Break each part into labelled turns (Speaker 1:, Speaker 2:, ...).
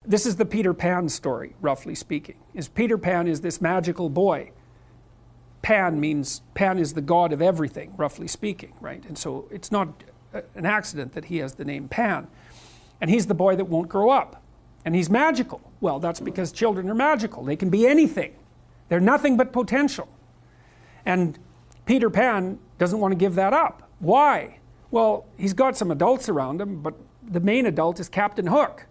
Speaker 1: this is the Peter Pan story, roughly speaking. Peter Pan is this magical boy. Pan is the god of everything, roughly speaking, right? And so it's not an accident that he has the name Pan. And he's the boy that won't grow up. And he's magical. Well, that's because children are magical. They can be anything. They're nothing but potential. And Peter Pan doesn't want to give that up. Why? Well, he's got some adults around him, but the main adult is Captain Hook.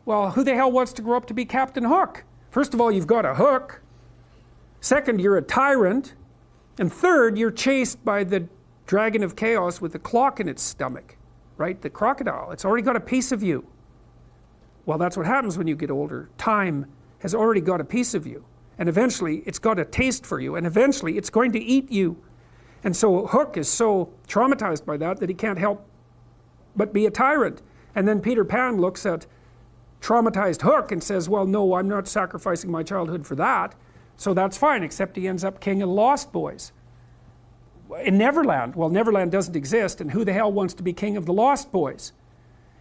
Speaker 1: Well, who the hell wants to grow up to be Captain Hook? First of all, you've got a hook. Second, you're a tyrant. And third, you're chased by the dragon of chaos with a clock in its stomach, right? The crocodile. It's already got a piece of you. Well, that's what happens when you get older. Time has already got a piece of you. And eventually, it's got a taste for you. And eventually, it's going to eat you. And so Hook is so traumatized by that he can't help but be a tyrant. And then Peter Pan looks at traumatized Hook and says, well, no, I'm not sacrificing my childhood for that. So that's fine, except he ends up king of the Lost Boys. In Neverland, well, Neverland doesn't exist, and who the hell wants to be king of the Lost Boys?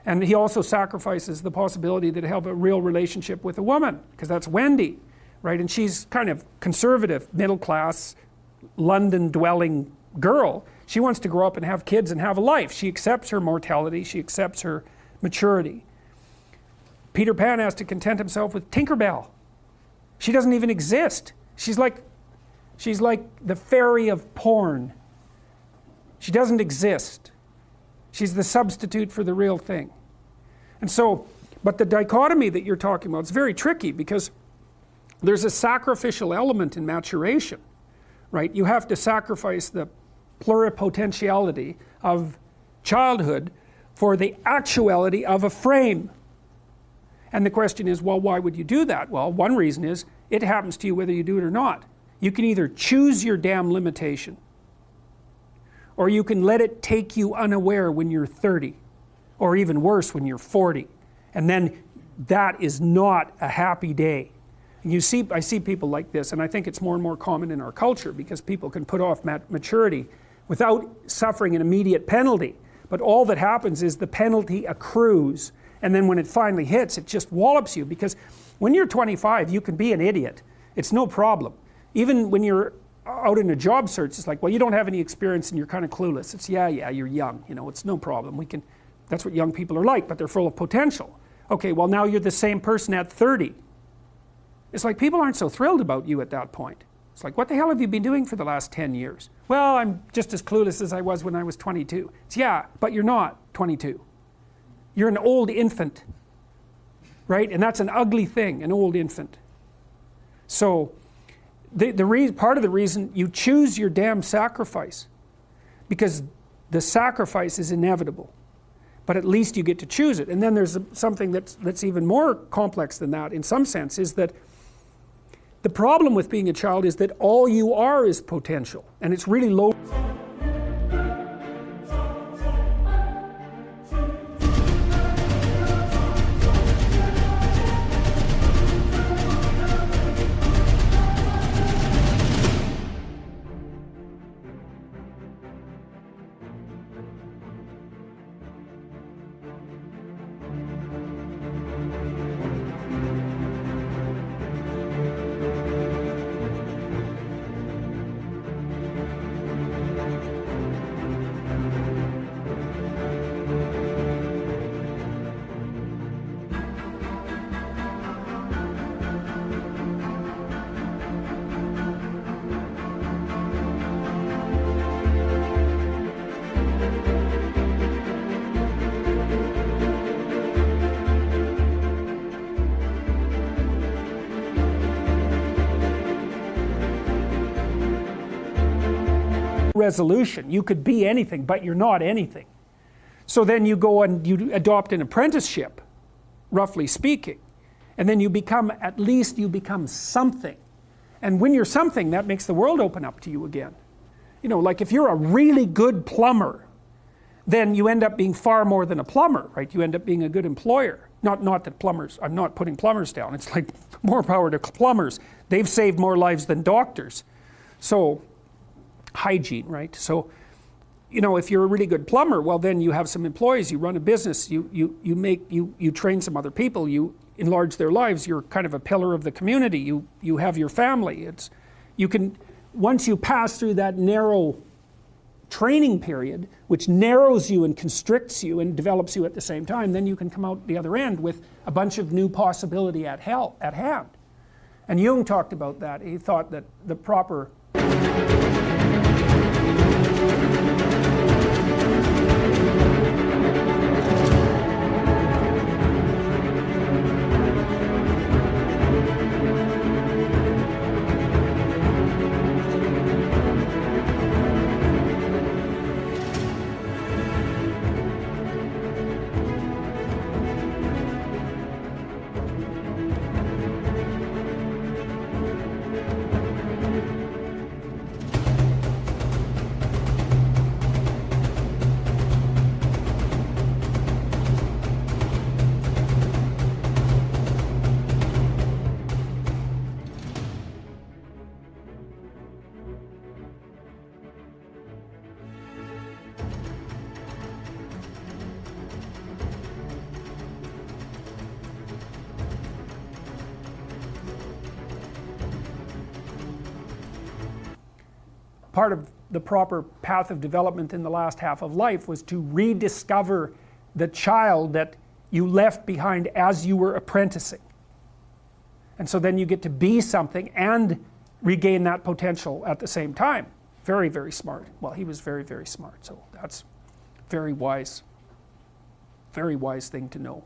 Speaker 1: And he also sacrifices the possibility that he'll have a real relationship with a woman, because that's Wendy, right? And she's kind of conservative, middle class, London-dwelling girl. She wants to grow up and have kids and have a life. She accepts her mortality, she accepts her maturity. Peter Pan has to content himself with Tinkerbell. She doesn't even exist. She's like the fairy of porn. She doesn't exist. She's the substitute for the real thing. And so, but the dichotomy that you're talking about is very tricky, because there's a sacrificial element in maturation, right? You have to sacrifice the pluripotentiality of childhood for the actuality of a frame. And the question is, well, why would you do that? Well, one reason is it happens to you whether you do it or not. You can either choose your damn limitation, or you can let it take you unaware when you're 30, or even worse when you're 40. And then that is not a happy day. And I see people like this, and I think it's more and more common in our culture, because people can put off maturity without suffering an immediate penalty. But all that happens is the penalty accrues, and then when it finally hits, it just wallops you. Because when you're 25, you can be an idiot. It's no problem. Even when you're out in a job search, it's like, well, you don't have any experience and you're kind of clueless. It's, yeah, you're young, it's no problem. That's what young people are like, but they're full of potential. Okay, well, now you're the same person at 30. It's like people aren't so thrilled about you at that point. It's like, what the hell have you been doing for the last 10 years? Well, I'm just as clueless as I was when I was 22. It's, yeah, but you're not 22. You're an old infant, right? And that's an ugly thing, an old infant. So part of the reason you choose your damn sacrifice, because the sacrifice is inevitable, but at least you get to choose it. And then there's something that's even more complex than that in some sense, is that the problem with being a child is that all you are is potential, and it's really low. Resolution. You could be anything, but you're not anything. So then you go and you adopt an apprenticeship, roughly speaking, and then at least you become something. And when you're something, that makes the world open up to you again. Like if you're a really good plumber, then you end up being far more than a plumber, right? You end up being a good employer. Not that plumbers, I'm not putting plumbers down. It's like more power to plumbers. They've saved more lives than doctors. So hygiene, right? So, if you're a really good plumber, well, then you have some employees, you run a business, you train some other people, you enlarge their lives. You're kind of a pillar of the community. You have your family. You can, once you pass through that narrow training period, which narrows you and constricts you and develops you at the same time, then you can come out the other end with a bunch of new possibility at hand. And Jung talked about that. He thought that the proper part of the proper path of development in the last half of life was to rediscover the child that you left behind as you were apprenticing. And so then you get to be something and regain that potential at the same time. Very, very smart. Well, he was very, very smart. So that's very wise thing to know.